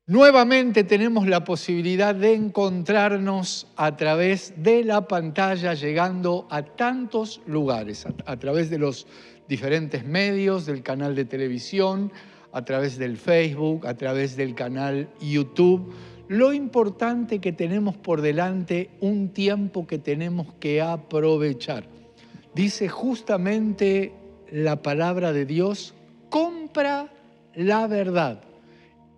Nuevamente tenemos la posibilidad de encontrarnos a través de la pantalla, llegando a tantos lugares, a través de los diferentes medios, del canal de televisión, a través del Facebook, a través del canal YouTube. Lo importante que tenemos por delante, un tiempo que tenemos que aprovechar. Dice justamente la palabra de Dios: compra la verdad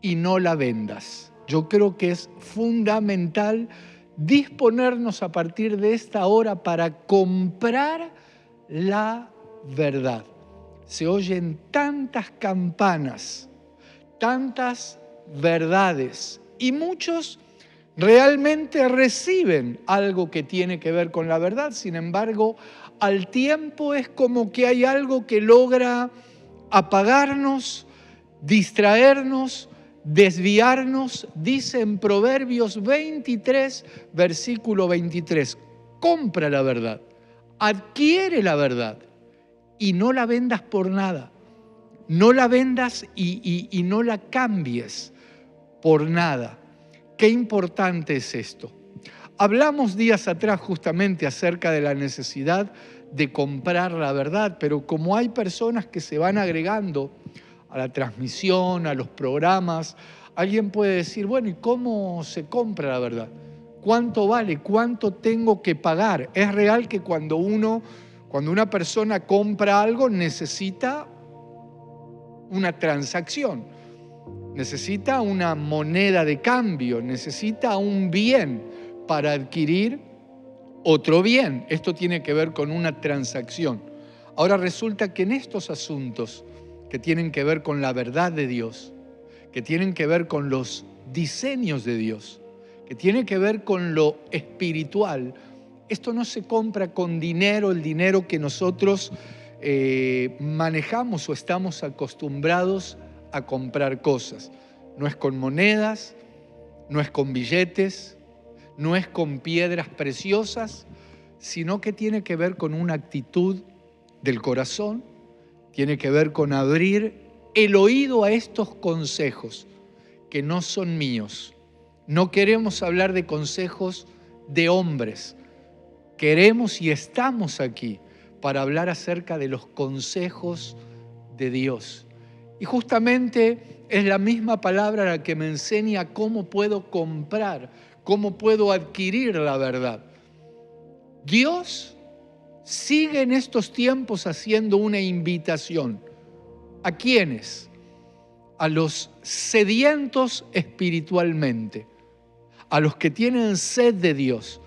y no la vendas. Yo creo que es fundamental disponernos a partir de esta hora para comprar la verdad. Se oyen tantas campanas, tantas verdades, y muchos realmente reciben algo que tiene que ver con la verdad. Sin embargo, al tiempo es como que hay algo que logra apagarnos, distraernos, desviarnos. Dice en Proverbios 23, versículo 23, compra la verdad, adquiere la verdad y no la vendas por nada. No la vendas y no la cambies por nada. Qué importante es esto. Hablamos días atrás justamente acerca de la necesidad de comprar la verdad, pero como hay personas que se van agregando a la transmisión, a los programas, alguien puede decir, bueno, ¿y cómo se compra la verdad? ¿Cuánto vale? ¿Cuánto tengo que pagar? Es real que cuando una persona compra algo, necesita una transacción, necesita una moneda de cambio, necesita un bien para adquirir otro bien. Esto tiene que ver con una transacción. Ahora resulta que en estos asuntos que tienen que ver con la verdad de Dios, que tienen que ver con los diseños de Dios, que tienen que ver con lo espiritual, esto no se compra con dinero, el dinero que nosotros manejamos o estamos acostumbrados a comprar cosas. No es con monedas, no es con billetes, no es con piedras preciosas, sino que tiene que ver con una actitud del corazón, tiene que ver con abrir el oído a estos consejos que no son míos. No queremos hablar de consejos de hombres. Queremos y estamos aquí para hablar acerca de los consejos de Dios. Y justamente es la misma palabra la que me enseña cómo puedo comprar, cómo puedo adquirir la verdad. Dios sigue en estos tiempos haciendo una invitación. ¿A quiénes? A los sedientos espiritualmente, a los que tienen sed de Dios,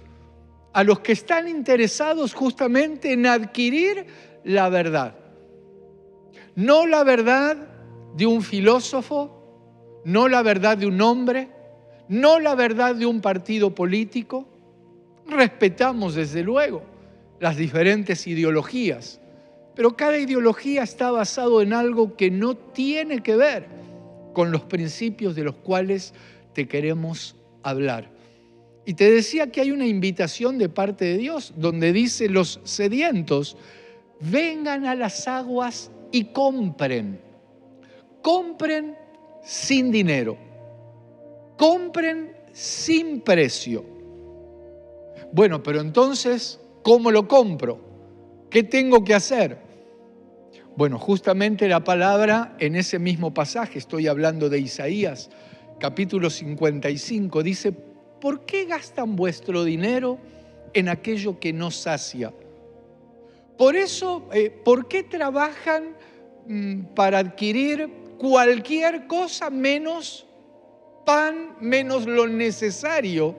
a los que están interesados justamente en adquirir la verdad. No la verdad de un filósofo, no la verdad de un hombre, no la verdad de un partido político. Respetamos desde luego las diferentes ideologías, pero cada ideología está basado en algo que no tiene que ver con los principios de los cuales te queremos hablar. Y te decía que hay una invitación de parte de Dios donde dice: los sedientos, vengan a las aguas y compren. Compren sin dinero. Compren sin precio. Bueno, pero entonces, ¿cómo lo compro? ¿Qué tengo que hacer? Bueno, justamente la palabra en ese mismo pasaje, estoy hablando de Isaías, capítulo 55, dice: ¿por qué gastan vuestro dinero en aquello que no sacia? Por eso, ¿por qué trabajan para adquirir cualquier cosa menos pan, menos lo necesario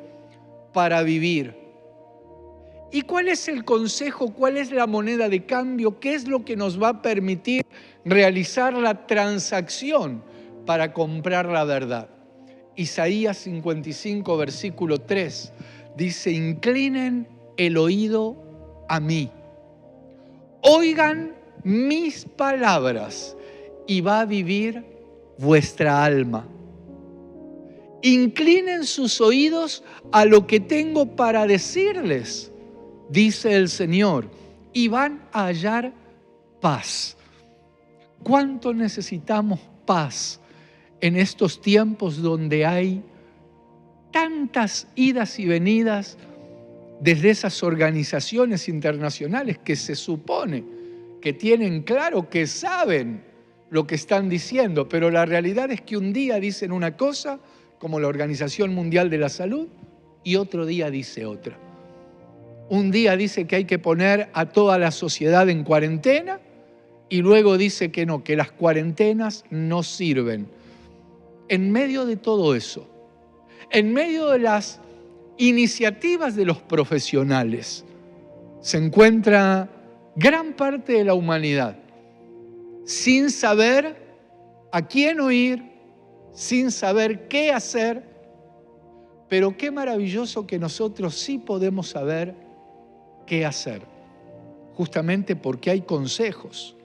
para vivir? ¿Y cuál es el consejo? ¿Cuál es la moneda de cambio? ¿Qué es lo que nos va a permitir realizar la transacción para comprar la verdad? Isaías 55, versículo 3, dice: inclinen el oído a mí, oigan mis palabras y va a vivir vuestra alma. Inclinen sus oídos a lo que tengo para decirles, dice el Señor, y van a hallar paz. ¿Cuánto necesitamos paz en estos tiempos donde hay tantas idas y venidas desde esas organizaciones internacionales que se supone que tienen claro, que saben lo que están diciendo, pero la realidad es que un día dicen una cosa, como la Organización Mundial de la Salud, y otro día dice otra. Un día dice que hay que poner a toda la sociedad en cuarentena y luego dice que no, que las cuarentenas no sirven. En medio de todo eso, en medio de las iniciativas de los profesionales, se encuentra gran parte de la humanidad sin saber a quién oír, sin saber qué hacer, pero qué maravilloso que nosotros sí podemos saber qué hacer, justamente porque hay consejos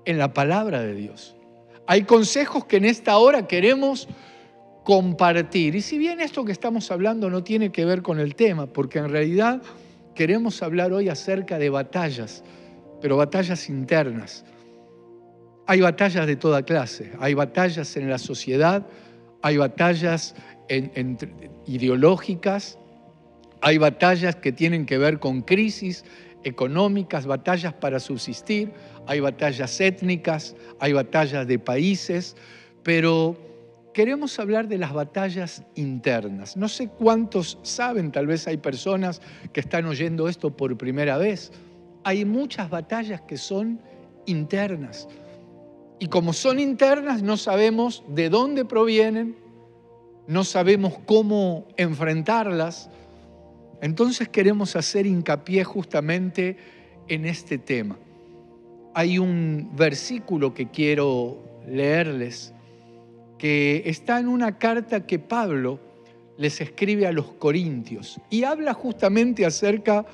en la palabra de Dios. Hay consejos que en esta hora queremos compartir. Y si bien esto que estamos hablando no tiene que ver con el tema, porque en realidad queremos hablar hoy acerca de batallas, pero batallas internas. Hay batallas de toda clase, hay batallas en la sociedad, hay batallas ideológicas, hay batallas que tienen que ver con crisis económicas, batallas para subsistir, hay batallas étnicas, hay batallas de países, pero queremos hablar de las batallas internas. No sé cuántos saben, tal vez hay personas que están oyendo esto por primera vez. Hay muchas batallas que son internas. Y como son internas, no sabemos de dónde provienen, no sabemos cómo enfrentarlas. Entonces queremos hacer hincapié justamente en este tema. Hay un versículo que quiero leerles que está en una carta que Pablo les escribe a los corintios y habla justamente acerca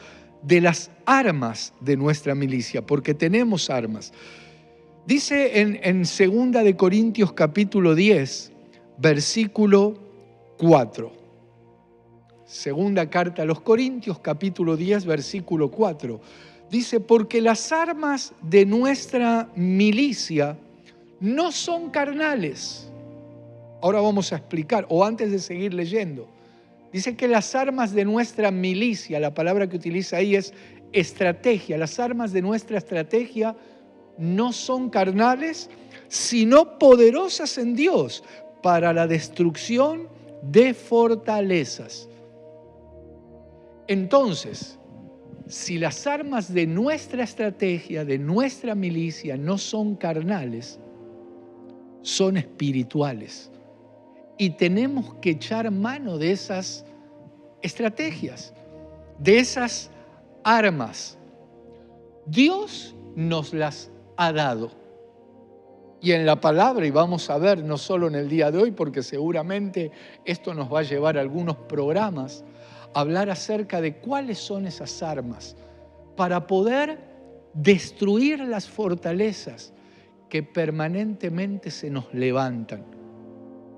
de las armas de nuestra milicia, porque tenemos armas. Dice en 2 de Corintios capítulo 10, versículo 4. Segunda carta a los Corintios, capítulo 10, versículo 4. Dice, porque las armas de nuestra milicia no son carnales. Ahora vamos a explicar, o antes de seguir leyendo. Dice que las armas de nuestra milicia, la palabra que utiliza ahí es estrategia. Las armas de nuestra estrategia no son carnales, sino poderosas en Dios para la destrucción de fortalezas. Entonces, si las armas de nuestra estrategia, de nuestra milicia, no son carnales, son espirituales. Y tenemos que echar mano de esas estrategias, de esas armas. Dios nos las ha dado. Y en la palabra, y vamos a ver, no solo en el día de hoy, porque seguramente esto nos va a llevar a algunos programas, hablar acerca de cuáles son esas armas para poder destruir las fortalezas que permanentemente se nos levantan.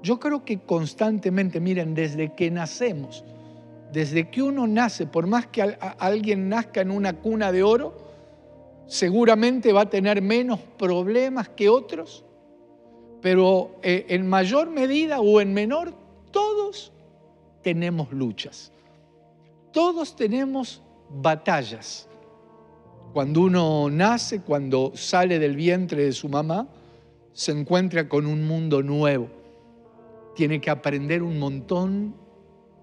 Yo creo que constantemente, miren, desde que nacemos, desde que uno nace, por más que alguien nazca en una cuna de oro, seguramente va a tener menos problemas que otros, pero en mayor medida o en menor, todos tenemos luchas. Todos tenemos batallas. Cuando uno nace, cuando sale del vientre de su mamá, se encuentra con un mundo nuevo. Tiene que aprender un montón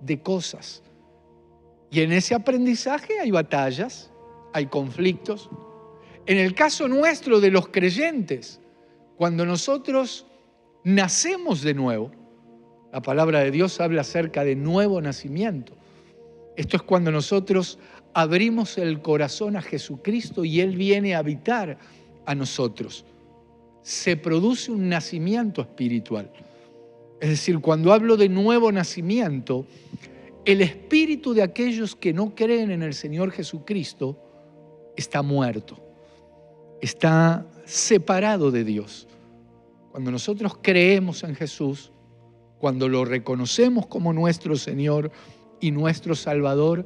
de cosas. Y en ese aprendizaje hay batallas, hay conflictos. En el caso nuestro de los creyentes, cuando nosotros nacemos de nuevo, la palabra de Dios habla acerca de nuevo nacimiento. Esto es cuando nosotros abrimos el corazón a Jesucristo y Él viene a habitar a nosotros. Se produce un nacimiento espiritual. Es decir, cuando hablo de nuevo nacimiento, el espíritu de aquellos que no creen en el Señor Jesucristo está muerto, está separado de Dios. Cuando nosotros creemos en Jesús, cuando lo reconocemos como nuestro Señor y nuestro Salvador,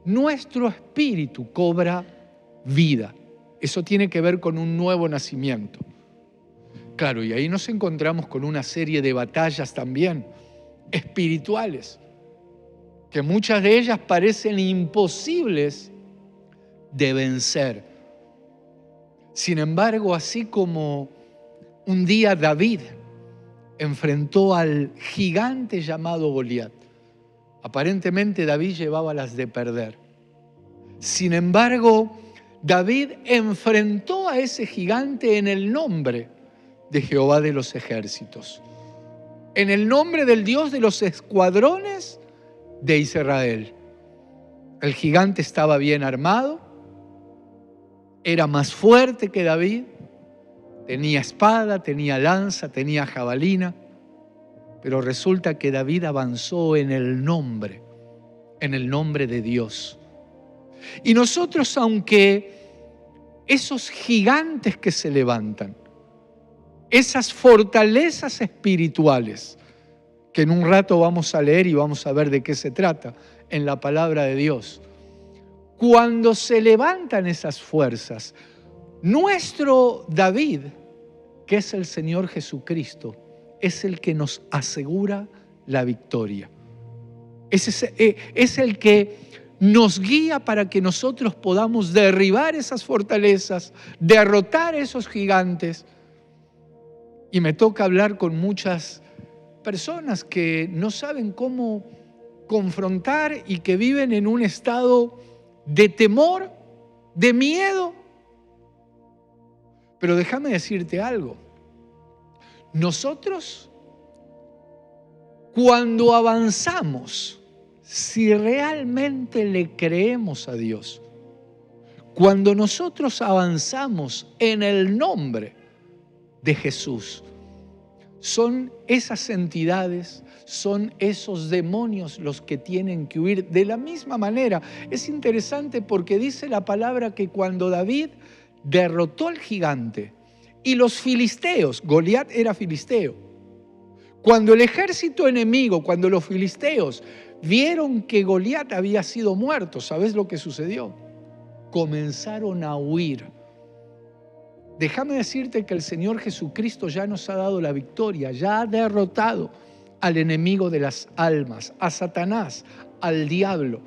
nuestro espíritu cobra vida. Eso tiene que ver con un nuevo nacimiento. Claro, y ahí nos encontramos con una serie de batallas también espirituales, que muchas de ellas parecen imposibles de vencer. Sin embargo, así como un día David enfrentó al gigante llamado Goliat, aparentemente David llevaba las de perder. Sin embargo, David enfrentó a ese gigante en el nombre de Jehová de los ejércitos, en el nombre del Dios de los escuadrones de Israel. El gigante estaba bien armado, era más fuerte que David, tenía espada, tenía lanza, tenía jabalina, pero resulta que David avanzó en el nombre de Dios. Y nosotros, aunque esos gigantes que se levantan, esas fortalezas espirituales, que en un rato vamos a leer y vamos a ver de qué se trata en la palabra de Dios, cuando se levantan esas fuerzas, nuestro David, que es el Señor Jesucristo, es el que nos asegura la victoria. Es el que nos guía para que nosotros podamos derribar esas fortalezas, derrotar esos gigantes. Y me toca hablar con muchas personas que no saben cómo confrontar y que viven en un estado de temor, de miedo. Pero déjame decirte algo. Nosotros, cuando avanzamos, si realmente le creemos a Dios, cuando nosotros avanzamos en el nombre de Jesús, son esas entidades, son esos demonios los que tienen que huir de la misma manera. Es interesante porque dice la palabra que cuando David derrotó al gigante y los filisteos, Goliat era filisteo, cuando el ejército enemigo, cuando los filisteos vieron que Goliat había sido muerto, ¿sabes lo que sucedió? Comenzaron a huir. Déjame decirte que el Señor Jesucristo ya nos ha dado la victoria, ya ha derrotado al enemigo de las almas, a Satanás, al diablo.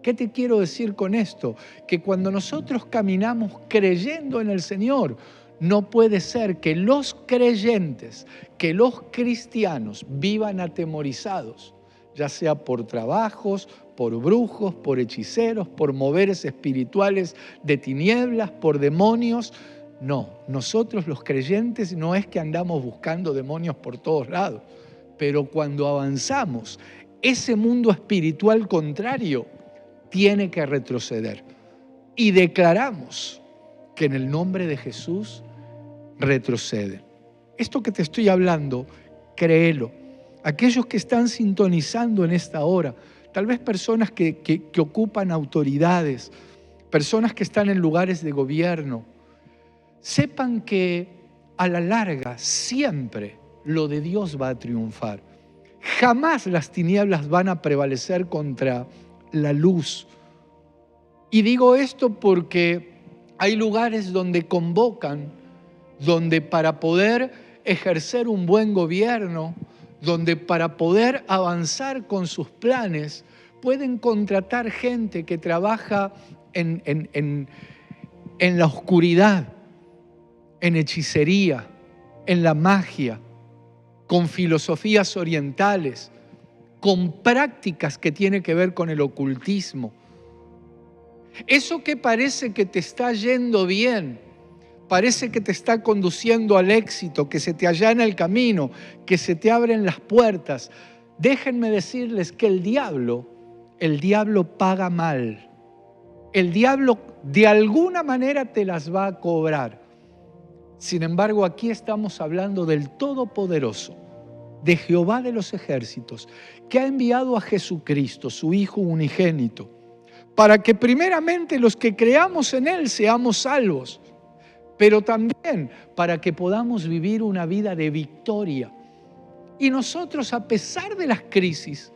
¿Qué te quiero decir con esto? Que cuando nosotros caminamos creyendo en el Señor, no puede ser que los creyentes, que los cristianos vivan atemorizados, ya sea por trabajos, por brujos, por hechiceros, por moveres espirituales de tinieblas, por demonios. No, nosotros los creyentes no es que andamos buscando demonios por todos lados, pero cuando avanzamos, ese mundo espiritual contrario tiene que retroceder. Y declaramos que en el nombre de Jesús retrocede. Esto que te estoy hablando, créelo. Aquellos que están sintonizando en esta hora, tal vez personas que ocupan autoridades, personas que están en lugares de gobierno, sepan que a la larga siempre lo de Dios va a triunfar. Jamás las tinieblas van a prevalecer contra la luz. Y digo esto porque hay lugares donde convocan, donde para poder ejercer un buen gobierno, donde para poder avanzar con sus planes, pueden contratar gente que trabaja en la oscuridad, en hechicería, en la magia, con filosofías orientales, con prácticas que tienen que ver con el ocultismo. Eso que parece que te está yendo bien, parece que te está conduciendo al éxito, que se te allana el camino, que se te abren las puertas. Déjenme decirles que el diablo paga mal. El diablo de alguna manera te las va a cobrar. Sin embargo, aquí estamos hablando del Todopoderoso, de Jehová de los ejércitos, que ha enviado a Jesucristo, su Hijo unigénito, para que primeramente los que creamos en Él seamos salvos, pero también para que podamos vivir una vida de victoria. Y nosotros, a pesar de las crisis,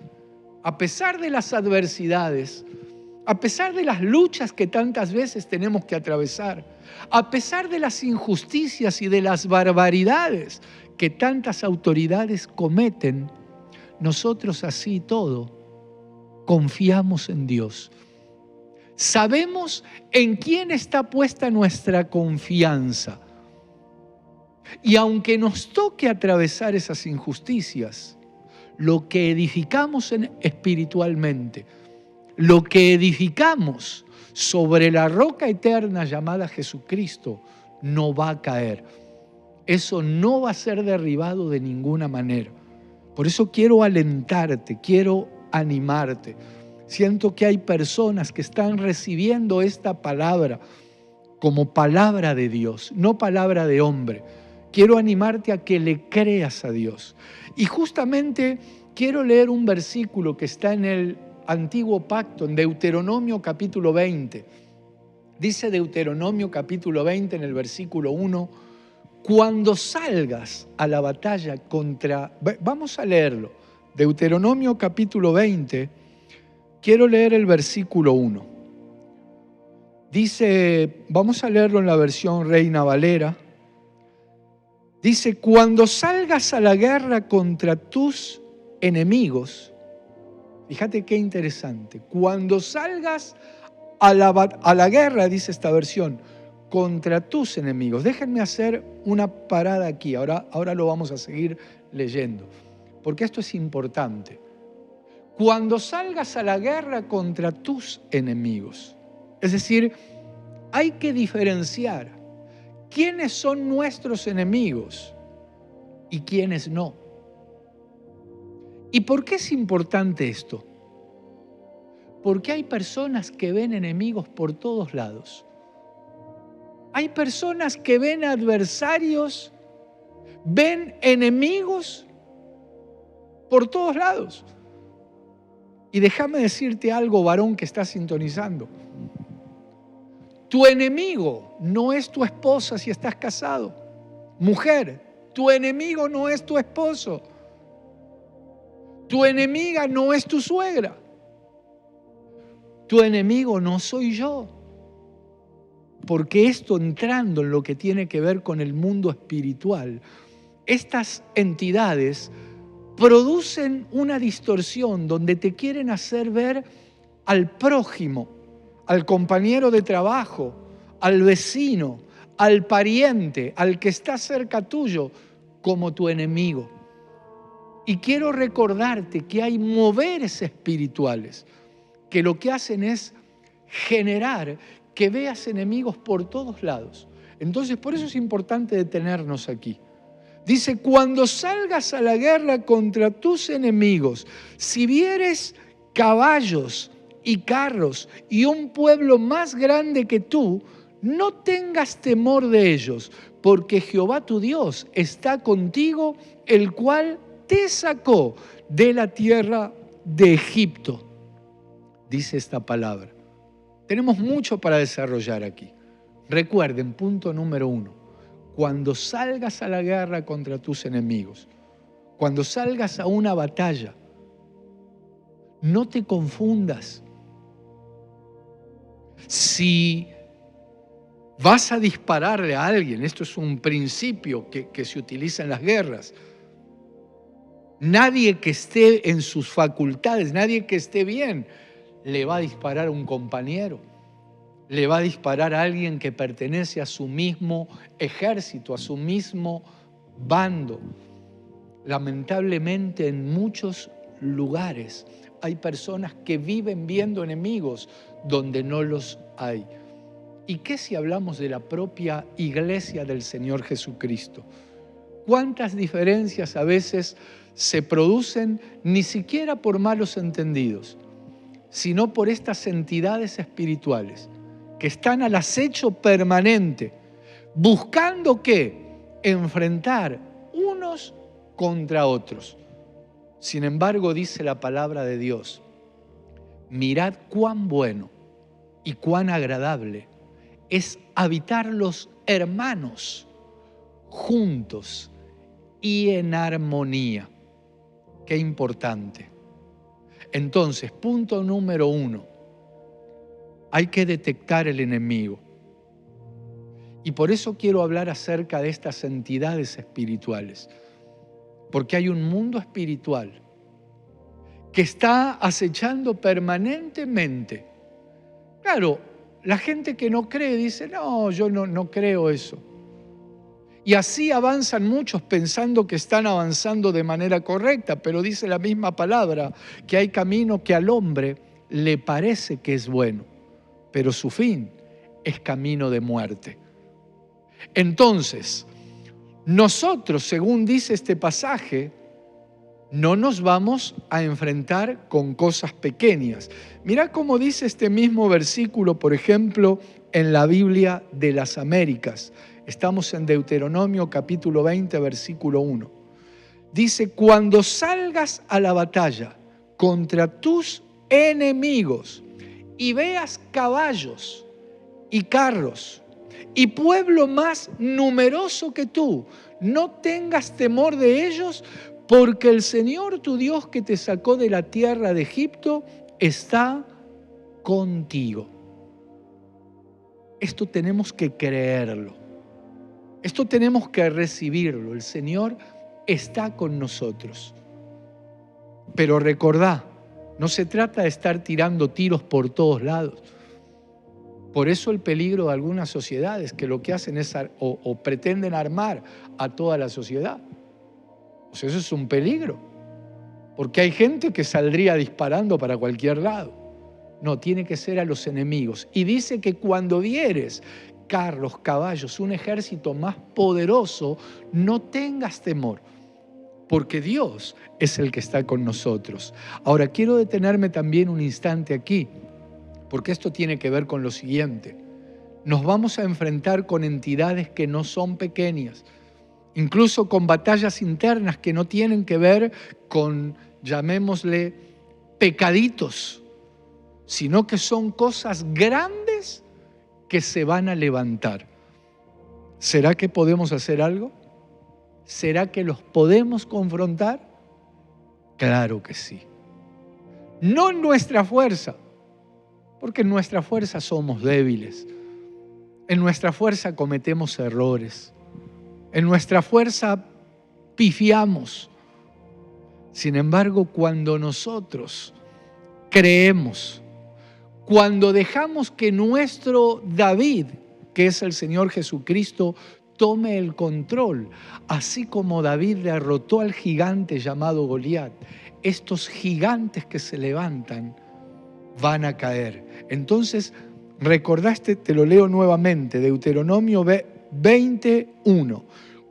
a pesar de las adversidades, a pesar de las luchas que tantas veces tenemos que atravesar, a pesar de las injusticias y de las barbaridades que tantas autoridades cometen, nosotros así y todo confiamos en Dios. Sabemos en quién está puesta nuestra confianza. Y aunque nos toque atravesar esas injusticias, lo que edificamos espiritualmente, lo que edificamos sobre la roca eterna llamada Jesucristo, no va a caer. Eso no va a ser derribado de ninguna manera. Por eso quiero alentarte, quiero animarte. Siento que hay personas que están recibiendo esta palabra como palabra de Dios, no palabra de hombre. Quiero animarte a que le creas a Dios. Y justamente quiero leer un versículo que está en el Antiguo Pacto, en Deuteronomio capítulo 20. Dice Deuteronomio capítulo 20 en el versículo 1, cuando salgas a la batalla contra... Vamos a leerlo. Deuteronomio capítulo 20, quiero leer el versículo 1. Dice, vamos a leerlo en la versión Reina Valera. Dice, cuando salgas a la guerra contra tus enemigos, fíjate qué interesante, cuando salgas a la guerra, dice esta versión, contra tus enemigos. Déjenme hacer una parada aquí, ahora lo vamos a seguir leyendo, porque esto es importante. Cuando salgas a la guerra contra tus enemigos, es decir, hay que diferenciar quiénes son nuestros enemigos y quiénes no. ¿Y por qué es importante esto? Porque hay personas que ven enemigos por todos lados. Hay personas que ven adversarios, ven enemigos por todos lados. Y déjame decirte algo, varón que está sintonizando. Tu enemigo no es tu esposa si estás casado. Mujer, tu enemigo no es tu esposo. Tu enemiga no es tu suegra. Tu enemigo no soy yo. Porque esto, entrando en lo que tiene que ver con el mundo espiritual, estas entidades producen una distorsión donde te quieren hacer ver al prójimo, al compañero de trabajo, al vecino, al pariente, al que está cerca tuyo, como tu enemigo. Y quiero recordarte que hay moveres espirituales que lo que hacen es generar que veas enemigos por todos lados. Entonces, por eso es importante detenernos aquí. Dice, cuando salgas a la guerra contra tus enemigos, si vieres caballos y carros y un pueblo más grande que tú, no tengas temor de ellos, porque Jehová tu Dios está contigo, el cual te sacó de la tierra de Egipto. Dice esta palabra. Tenemos mucho para desarrollar aquí. Recuerden, punto número 1, cuando salgas a la guerra contra tus enemigos, cuando salgas a una batalla, no te confundas. Si vas a dispararle a alguien, esto es un principio que se utiliza en las guerras, nadie que esté en sus facultades, nadie que esté bien, le va a disparar a un compañero, le va a disparar a alguien que pertenece a su mismo ejército, a su mismo bando. Lamentablemente en muchos lugares hay personas que viven viendo enemigos donde no los hay. ¿Y qué si hablamos de la propia iglesia del Señor Jesucristo? ¿Cuántas diferencias a veces se producen ni siquiera por malos entendidos, sino por estas entidades espirituales que están al acecho permanente, buscando ¿qué? Enfrentar unos contra otros. Sin embargo, dice la palabra de Dios, mirad cuán bueno y cuán agradable es habitar los hermanos juntos y en armonía. Qué importante. Entonces, punto número 1, Hay que detectar el enemigo. Y por eso quiero hablar acerca de estas entidades espirituales. Porque hay un mundo espiritual que está acechando permanentemente. Claro, la gente que no cree dice, no, yo no creo eso. Y así avanzan muchos pensando que están avanzando de manera correcta, pero dice la misma palabra que hay camino que al hombre le parece que es bueno, pero su fin es camino de muerte. Entonces, nosotros, según dice este pasaje, no nos vamos a enfrentar con cosas pequeñas. Mirá cómo dice este mismo versículo, por ejemplo, en la Biblia de las Américas. Estamos en Deuteronomio capítulo 20, versículo 1. Dice, cuando salgas a la batalla contra tus enemigos y veas caballos y carros y pueblo más numeroso que tú, no tengas temor de ellos, porque el Señor tu Dios que te sacó de la tierra de Egipto está contigo. Esto tenemos que creerlo. Esto tenemos que recibirlo. El Señor está con nosotros. Pero recordá, no se trata de estar tirando tiros por todos lados. Por eso el peligro de algunas sociedades que lo que hacen es o pretenden armar a toda la sociedad. Pues eso es un peligro, porque hay gente que saldría disparando para cualquier lado. No, tiene que ser a los enemigos. Y dice que cuando vieres carros, caballos, un ejército más poderoso, no tengas temor, porque Dios es el que está con nosotros. Ahora, quiero detenerme también un instante aquí, porque esto tiene que ver con lo siguiente. Nos vamos a enfrentar con entidades que no son pequeñas, incluso con batallas internas que no tienen que ver con, llamémosle, pecaditos, sino que son cosas grandes que se van a levantar. ¿Será que podemos hacer algo? ¿Será que los podemos confrontar? Claro que sí. No en nuestra fuerza, porque en nuestra fuerza somos débiles. En nuestra fuerza cometemos errores. En nuestra fuerza pifiamos. Sin embargo, cuando nosotros creemos, cuando dejamos que nuestro David, que es el Señor Jesucristo, tome el control, así como David derrotó al gigante llamado Goliat, estos gigantes que se levantan van a caer. Entonces, recordaste, te lo leo nuevamente, Deuteronomio 21.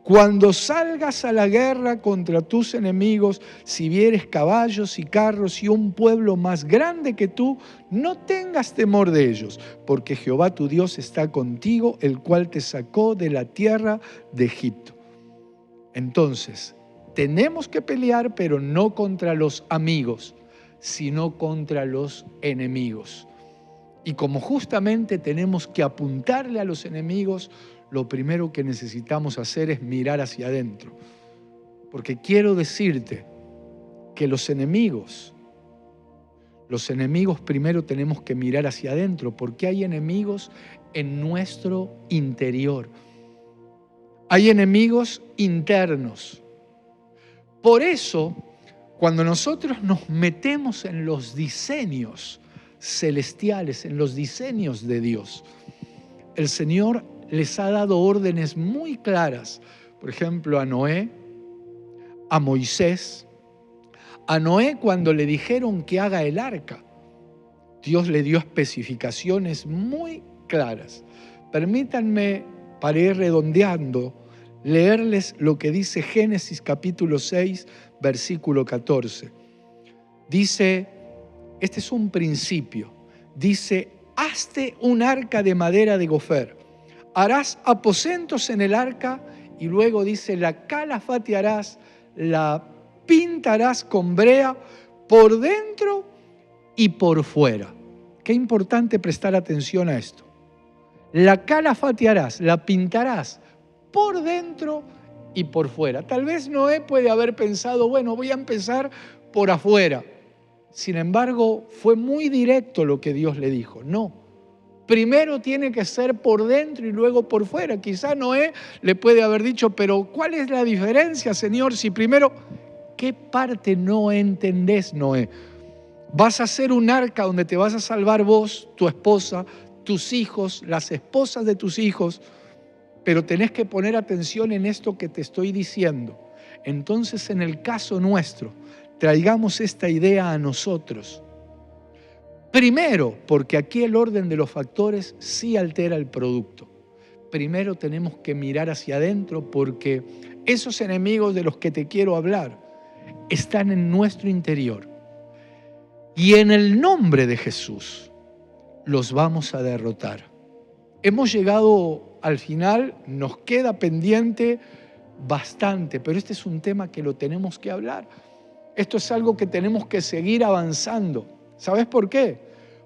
Cuando salgas a la guerra contra tus enemigos, si vieres caballos y carros y un pueblo más grande que tú, no tengas temor de ellos, porque Jehová tu Dios está contigo, el cual te sacó de la tierra de Egipto. Entonces, tenemos que pelear, pero no contra los amigos, sino contra los enemigos. Y como justamente tenemos que apuntarle a los enemigos, lo primero que necesitamos hacer es mirar hacia adentro. Porque quiero decirte que los enemigos primero tenemos que mirar hacia adentro, porque hay enemigos en nuestro interior. Hay enemigos internos. Por eso, cuando nosotros nos metemos en los diseños celestiales, en los diseños de Dios, el Señor les ha dado órdenes muy claras, por ejemplo, a Noé, a Moisés. A Noé, cuando le dijeron que haga el arca, Dios le dio especificaciones muy claras. Permítanme, para ir redondeando, leerles lo que dice Génesis capítulo 6, versículo 14. Dice, este es un principio, dice, hazte un arca de madera de gofer. Harás aposentos en el arca y luego dice, la calafatearás, la pintarás con brea por dentro y por fuera. Qué importante prestar atención a esto. La calafatearás, la pintarás por dentro y por fuera. Tal vez Noé puede haber pensado, bueno, voy a empezar por afuera. Sin embargo, fue muy directo lo que Dios le dijo. No, Primero tiene que ser por dentro y luego por fuera. Quizá Noé le puede haber dicho, pero ¿cuál es la diferencia, Señor? Si primero, ¿qué parte no entendés, Noé? Vas a hacer un arca donde te vas a salvar vos, tu esposa, tus hijos, las esposas de tus hijos, pero tenés que poner atención en esto que te estoy diciendo. Entonces, en el caso nuestro, traigamos esta idea a nosotros. Primero, porque aquí el orden de los factores sí altera el producto. Primero tenemos que mirar hacia adentro porque esos enemigos de los que te quiero hablar están en nuestro interior. Y en el nombre de Jesús los vamos a derrotar. Hemos llegado al final, nos queda pendiente bastante, pero este es un tema que lo tenemos que hablar. Esto es algo que tenemos que seguir avanzando. ¿Sabes por qué?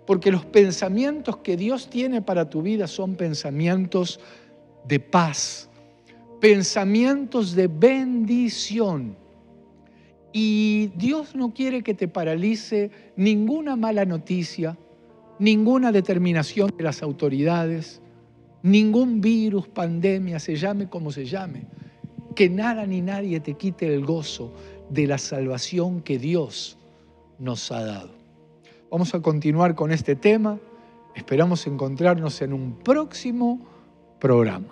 Porque los pensamientos que Dios tiene para tu vida son pensamientos de paz, pensamientos de bendición. Y Dios no quiere que te paralice ninguna mala noticia, ninguna determinación de las autoridades, ningún virus, pandemia, se llame como se llame. Que nada ni nadie te quite el gozo de la salvación que Dios nos ha dado. Vamos a continuar con este tema. Esperamos encontrarnos en un próximo programa.